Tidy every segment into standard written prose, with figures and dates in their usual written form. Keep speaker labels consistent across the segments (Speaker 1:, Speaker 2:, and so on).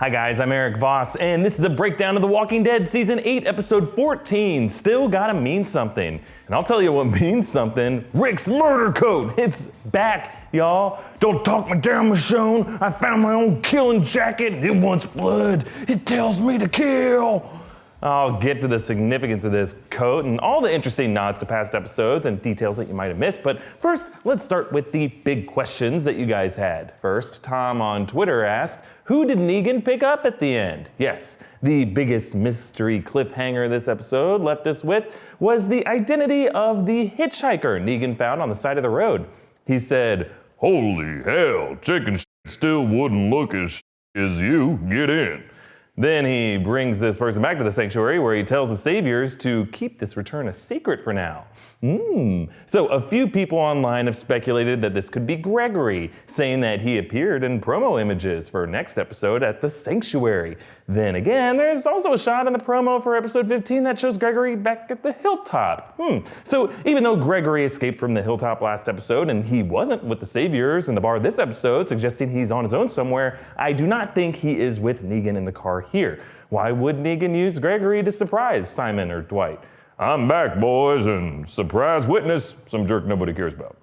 Speaker 1: Hi guys, I'm Erik Voss, and this is a breakdown of The Walking Dead Season 8, Episode 14, Still Gotta Mean Something. And I'll tell you what means something, Rick's murder coat, it's back, y'all. Don't talk me down, Michonne, I found my own killing jacket, it wants blood, it tells me to kill. I'll get to the significance of this coat and all the interesting nods to past episodes and details that you might have missed, but first, let's start with the big questions that you guys had. First, Tom on Twitter asked, who did Negan pick up at the end? Yes, the biggest mystery cliffhanger this episode left us with was the identity of the hitchhiker Negan found on the side of the road. He said, "Holy hell, chicken still wouldn't look as as you, get in." Then he brings this person back to the sanctuary where he tells the saviors to keep this return a secret for now. So a few people online have speculated that this could be Gregory, saying that he appeared in promo images for next episode at the sanctuary. Then again, there's also a shot in the promo for episode 15 that shows Gregory back at the hilltop. So even though Gregory escaped from the hilltop last episode and he wasn't with the saviors in the bar this episode, suggesting he's on his own somewhere, I do not think he is with Negan in the car here. Why would Negan use Gregory to surprise Simon or Dwight? I'm back, boys, and surprise witness, some jerk nobody cares about.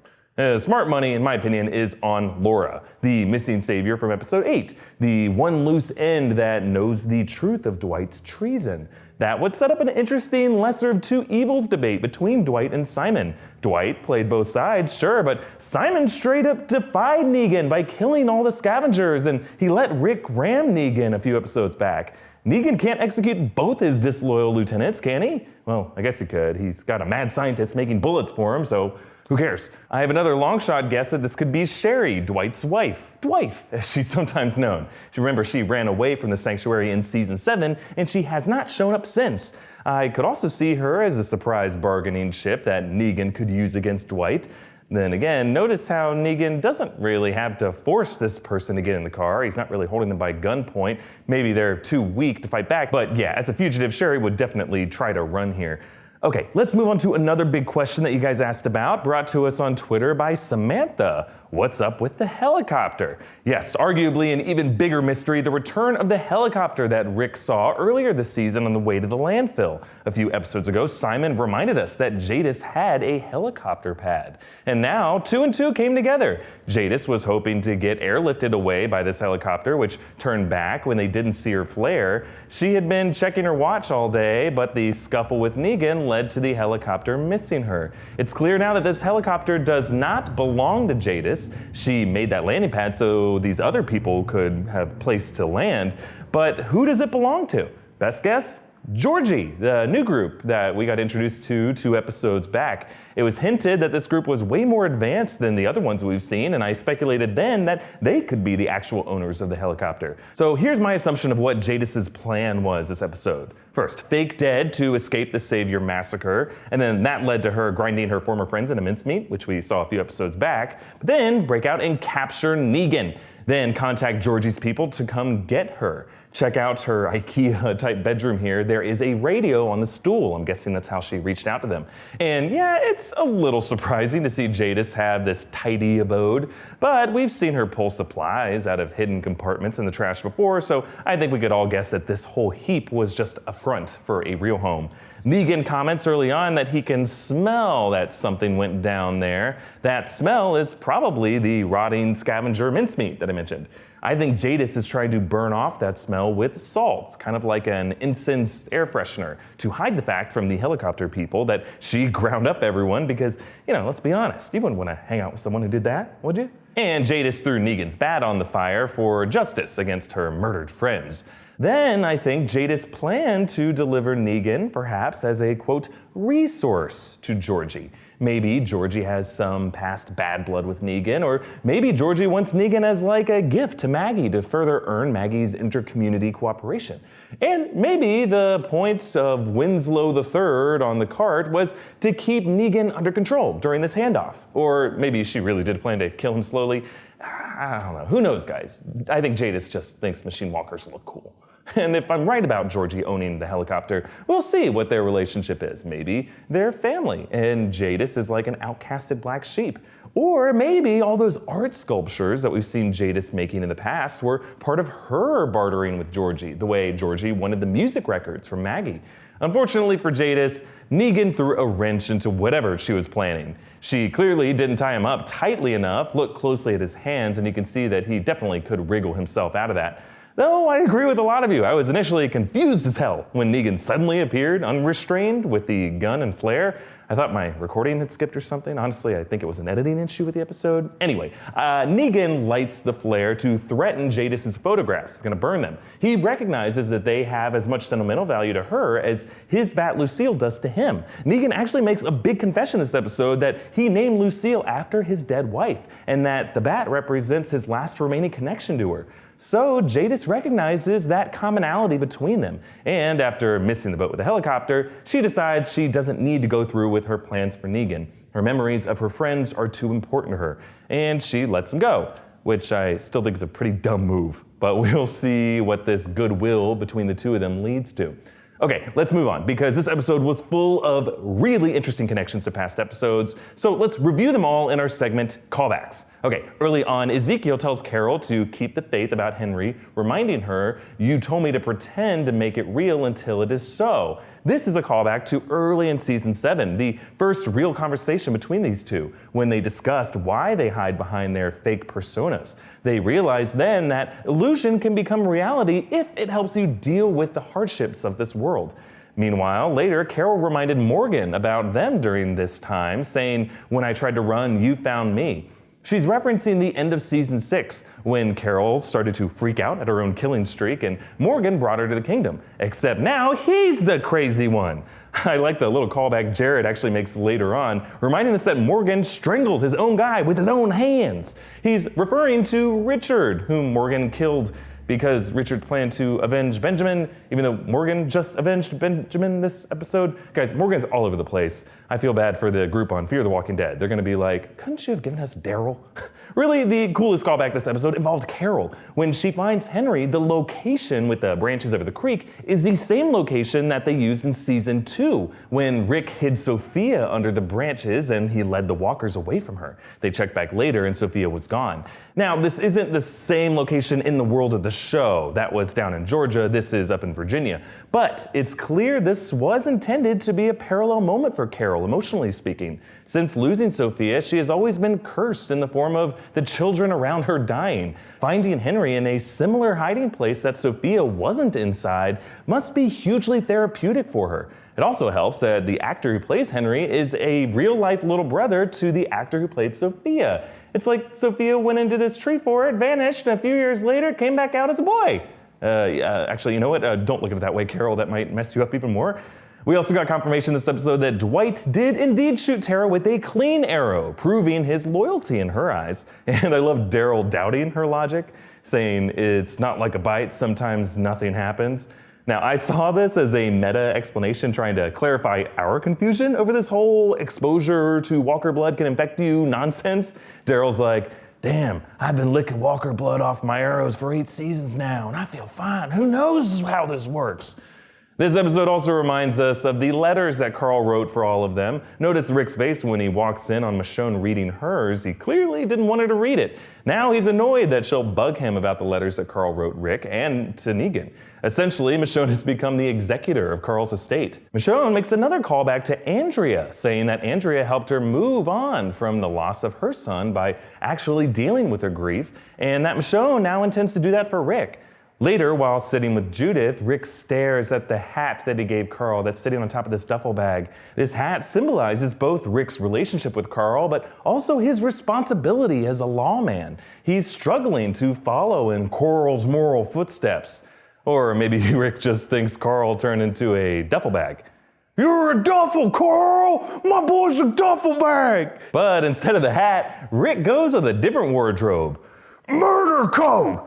Speaker 1: Smart money, in my opinion, is on Laura, the missing savior from episode 8, the one loose end that knows the truth of Dwight's treason. That would set up an interesting lesser of two evils debate between Dwight and Simon. Dwight played both sides, sure, but Simon straight up defied Negan by killing all the scavengers, and he let Rick ram Negan a few episodes back. Negan can't execute both his disloyal lieutenants, can he? Well, I guess he could. He's got a mad scientist making bullets for him, so who cares? I have another long shot guess that this could be Sherry, Dwight's wife. Dwight, as she's sometimes known. Remember, she ran away from the sanctuary in season 7, and she has not shown up since. I could also see her as a surprise bargaining chip that Negan could use against Dwight. Then again, notice how Negan doesn't really have to force this person to get in the car. He's not really holding them by gunpoint. Maybe they're too weak to fight back, but yeah, as a fugitive, Sherry would definitely try to run here. Okay, let's move on to another big question that you guys asked about, brought to us on Twitter by Samantha. What's up with the helicopter? Yes, arguably an even bigger mystery, the return of the helicopter that Rick saw earlier this season on the way to the landfill. A few episodes ago, Simon reminded us that Jadis had a helicopter pad. And now, 2 and 2 came together. Jadis was hoping to get airlifted away by this helicopter, which turned back when they didn't see her flare. She had been checking her watch all day, but the scuffle with Negan led to the helicopter missing her. It's clear now that this helicopter does not belong to Jadis. She made that landing pad so these other people could have place to land, but who does it belong to? Best guess? Georgie, the new group that we got introduced to 2 episodes back. It was hinted that this group was way more advanced than the other ones we've seen, and I speculated then that they could be the actual owners of the helicopter. So here's my assumption of what Jadis's plan was this episode. First, fake dead to escape the Savior massacre, and then that led to her grinding her former friends in a mincemeat, which we saw a few episodes back, but then break out and capture Negan. Then contact Georgie's people to come get her. Check out her IKEA-type bedroom here. There is a radio on the stool. I'm guessing that's how she reached out to them. And yeah, it's a little surprising to see Jadis have this tidy abode, but we've seen her pull supplies out of hidden compartments in the trash before, so I think we could all guess that this whole heap was just a front for a real home. Negan comments early on that he can smell that something went down there. That smell is probably the rotting scavenger mincemeat that I mentioned. I think Jadis is trying to burn off that smell with salts, kind of like an incense air freshener, to hide the fact from the helicopter people that she ground up everyone because, let's be honest, you wouldn't want to hang out with someone who did that, would you? And Jadis threw Negan's bat on the fire for justice against her murdered friends. Then I think Jadis planned to deliver Negan, perhaps as a, quote, resource to Georgie. Maybe Georgie has some past bad blood with Negan, or maybe Georgie wants Negan as like a gift to Maggie to further earn Maggie's inter-community cooperation. And maybe the point of Winslow III on the cart was to keep Negan under control during this handoff. Or maybe she really did plan to kill him slowly. I don't know. Who knows, guys? I think Jadis just thinks machine walkers look cool. And if I'm right about Georgie owning the helicopter, we'll see what their relationship is. Maybe they're family, and Jadis is like an outcasted black sheep. Or maybe all those art sculptures that we've seen Jadis making in the past were part of her bartering with Georgie, the way Georgie wanted the music records from Maggie. Unfortunately for Jadis, Negan threw a wrench into whatever she was planning. She clearly didn't tie him up tightly enough. Look closely at his hands and you can see that he definitely could wriggle himself out of that. Though I agree with a lot of you, I was initially confused as hell when Negan suddenly appeared unrestrained with the gun and flare. I thought my recording had skipped or something. Honestly, I think it was an editing issue with the episode. Anyway, Negan lights the flare to threaten Jadis' photographs. He's gonna burn them. He recognizes that they have as much sentimental value to her as his bat Lucille does to him. Negan actually makes a big confession this episode that he named Lucille after his dead wife, and that the bat represents his last remaining connection to her. So Jadis recognizes that commonality between them, and after missing the boat with the helicopter, she decides she doesn't need to go through with her plans for Negan. Her memories of her friends are too important to her, and she lets him go, which I still think is a pretty dumb move, but we'll see what this goodwill between the two of them leads to. Okay, let's move on, because this episode was full of really interesting connections to past episodes, so let's review them all in our segment, Callbacks. Okay, early on, Ezekiel tells Carol to keep the faith about Henry, reminding her, "You told me to pretend to make it real until it is so." This is a callback to early in season 7, the first real conversation between these two, when they discussed why they hide behind their fake personas. They realized then that illusion can become reality if it helps you deal with the hardships of this world. Meanwhile, later, Carol reminded Morgan about them during this time, saying, "When I tried to run, you found me." She's referencing the end of season 6, when Carol started to freak out at her own killing streak and Morgan brought her to the kingdom. Except now he's the crazy one. I like the little callback Jared actually makes later on, reminding us that Morgan strangled his own guy with his own hands. He's referring to Richard, whom Morgan killed because Richard planned to avenge Benjamin, even though Morgan just avenged Benjamin this episode. Guys, Morgan's all over the place. I feel bad for the group on Fear the Walking Dead. They're gonna be like, couldn't you have given us Daryl? Really, the coolest callback this episode involved Carol. When she finds Henry, the location with the branches over the creek is the same location that they used in season 2, when Rick hid Sophia under the branches and he led the walkers away from her. They checked back later and Sophia was gone. Now, this isn't the same location in the world of the show. That was down in Georgia, this is up in Virginia. But it's clear this was intended to be a parallel moment for Carol, emotionally speaking. Since losing Sophia, she has always been cursed in the form of the children around her dying. Finding Henry in a similar hiding place that Sophia wasn't inside must be hugely therapeutic for her. It also helps that the actor who plays Henry is a real-life little brother to the actor who played Sophia. It's like Sophia went into this tree fort, vanished, and a few years later came back out as a boy. Actually, you know what? Don't look at it that way, Carol. That might mess you up even more. We also got confirmation this episode that Dwight did indeed shoot Tara with a clean arrow, proving his loyalty in her eyes. And I love Daryl doubting her logic, saying it's not like a bite, sometimes nothing happens. Now, I saw this as a meta explanation trying to clarify our confusion over this whole exposure to Walker blood can infect you nonsense. Daryl's like, damn, I've been licking Walker blood off my arrows for 8 seasons now, and I feel fine. Who knows how this works? This episode also reminds us of the letters that Carl wrote for all of them. Notice Rick's face when he walks in on Michonne reading hers. He clearly didn't want her to read it. Now he's annoyed that she'll bug him about the letters that Carl wrote Rick and to Negan. Essentially, Michonne has become the executor of Carl's estate. Michonne makes another callback to Andrea, saying that Andrea helped her move on from the loss of her son by actually dealing with her grief, and that Michonne now intends to do that for Rick. Later, while sitting with Judith, Rick stares at the hat that he gave Carl that's sitting on top of this duffel bag. This hat symbolizes both Rick's relationship with Carl, but also his responsibility as a lawman. He's struggling to follow in Carl's moral footsteps. Or maybe Rick just thinks Carl turned into a duffel bag. You're a duffel, Carl! My boy's a duffel bag! But instead of the hat, Rick goes with a different wardrobe. Murder coat!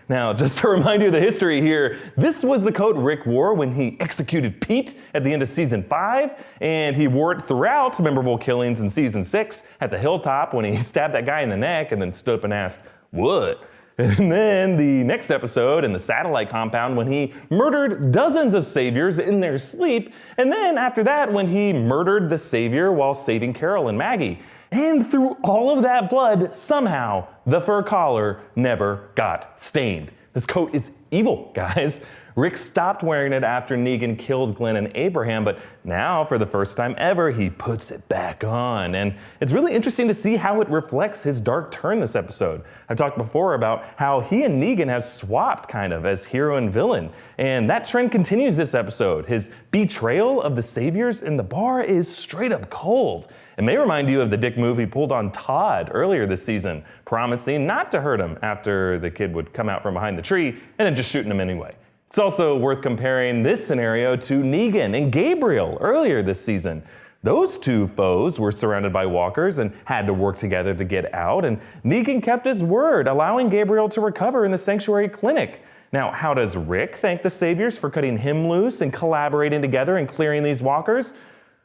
Speaker 1: Now, just to remind you of the history here, this was the coat Rick wore when he executed Pete at the end of season 5, and he wore it throughout memorable killings in season 6 at the hilltop when he stabbed that guy in the neck and then stood up and asked, what? And then the next episode in the satellite compound when he murdered dozens of saviors in their sleep. And then after that when he murdered the savior while saving Carol and Maggie. And through all of that blood, somehow the fur collar never got stained. This coat is evil, guys. Rick stopped wearing it after Negan killed Glenn and Abraham, but now, for the first time ever, he puts it back on. And it's really interesting to see how it reflects his dark turn this episode. I've talked before about how he and Negan have swapped kind of as hero and villain. And that trend continues this episode. His betrayal of the saviors in the bar is straight up cold. It may remind you of the dick move he pulled on Todd earlier this season, promising not to hurt him after the kid would come out from behind the tree and then just shooting him anyway. It's also worth comparing this scenario to Negan and Gabriel earlier this season. Those two foes were surrounded by walkers and had to work together to get out, and Negan kept his word, allowing Gabriel to recover in the sanctuary clinic. Now, how does Rick thank the saviors for cutting him loose and collaborating together and clearing these walkers?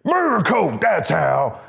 Speaker 1: Murder coat, that's how!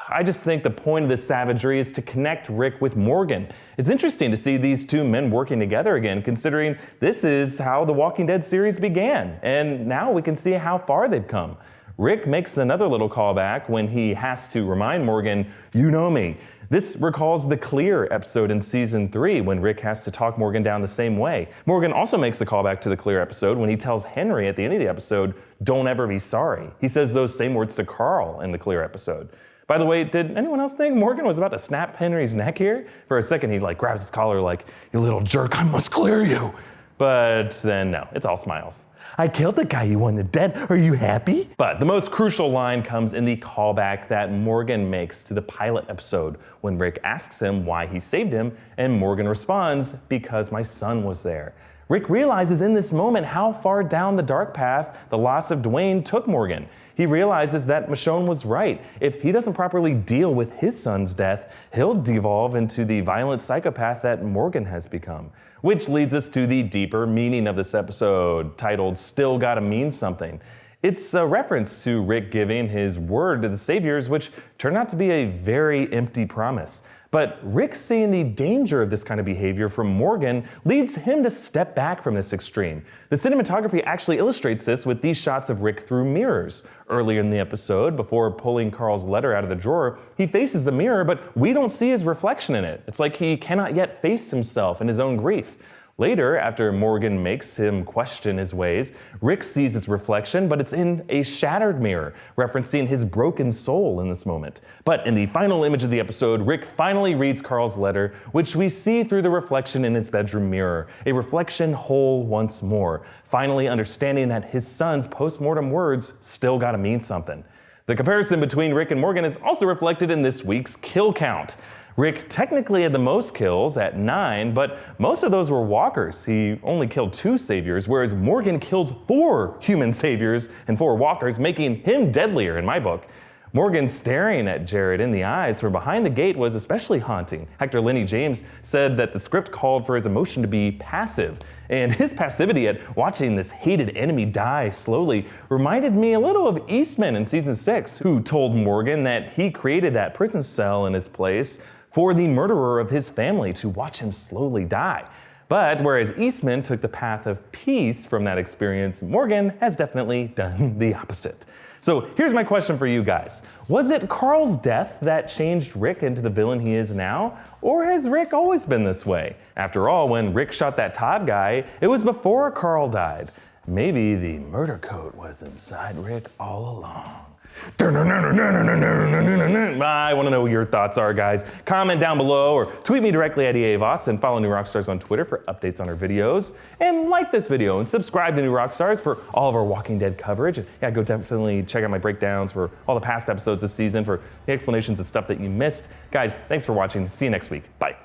Speaker 1: I just think the point of this savagery is to connect Rick with Morgan. It's interesting to see these two men working together again, considering this is how the Walking Dead series began, and now we can see how far they've come. Rick makes another little callback when he has to remind Morgan, "You know me." This recalls the Clear episode in season 3 when Rick has to talk Morgan down the same way. Morgan also makes the callback to the Clear episode when he tells Henry at the end of the episode, "Don't ever be sorry." He says those same words to Carl in the Clear episode. By the way, did anyone else think Morgan was about to snap Henry's neck here? For a second, he grabs his collar like, "You little jerk, I must clear you." But then no, it's all smiles. "I killed the guy you wanted dead, are you happy?" But the most crucial line comes in the callback that Morgan makes to the pilot episode when Rick asks him why he saved him, and Morgan responds, "Because my son was there." Rick realizes in this moment how far down the dark path the loss of Duane took Morgan. He realizes that Michonne was right. If he doesn't properly deal with his son's death, he'll devolve into the violent psychopath that Morgan has become. Which leads us to the deeper meaning of this episode, titled Still Gotta Mean Something. It's a reference to Rick giving his word to the saviors, which turned out to be a very empty promise. But Rick seeing the danger of this kind of behavior from Morgan leads him to step back from this extreme. The cinematography actually illustrates this with these shots of Rick through mirrors. Earlier in the episode, before pulling Carl's letter out of the drawer, he faces the mirror, but we don't see his reflection in it. It's like he cannot yet face himself and his own grief. Later, after Morgan makes him question his ways, Rick sees his reflection, but it's in a shattered mirror, referencing his broken soul in this moment. But in the final image of the episode, Rick finally reads Carl's letter, which we see through the reflection in his bedroom mirror, a reflection whole once more, finally understanding that his son's post-mortem words still gotta mean something. The comparison between Rick and Morgan is also reflected in this week's kill count. Rick technically had the most kills at 9, but most of those were walkers. He only killed 2 saviors, whereas Morgan killed 4 human saviors and 4 walkers, making him deadlier in my book. Morgan staring at Jared in the eyes from behind the gate was especially haunting. Actor Lenny James said that the script called for his emotion to be passive, and his passivity at watching this hated enemy die slowly reminded me a little of Eastman in season 6, who told Morgan that he created that prison cell in his place for the murderer of his family to watch him slowly die. But whereas Eastman took the path of peace from that experience, Morgan has definitely done the opposite. So here's my question for you guys. Was it Carl's death that changed Rick into the villain he is now? Or has Rick always been this way? After all, when Rick shot that Todd guy, it was before Carl died. Maybe the murder coat was inside Rick all along. I want to know what your thoughts are, guys. Comment down below or tweet me directly at Erik Voss and follow New Rockstars on Twitter for updates on our videos. And like this video and subscribe to New Rockstars for all of our Walking Dead coverage. And yeah, go definitely check out my breakdowns for all the past episodes this season for the explanations and stuff that you missed. Guys, thanks for watching. See you next week. Bye.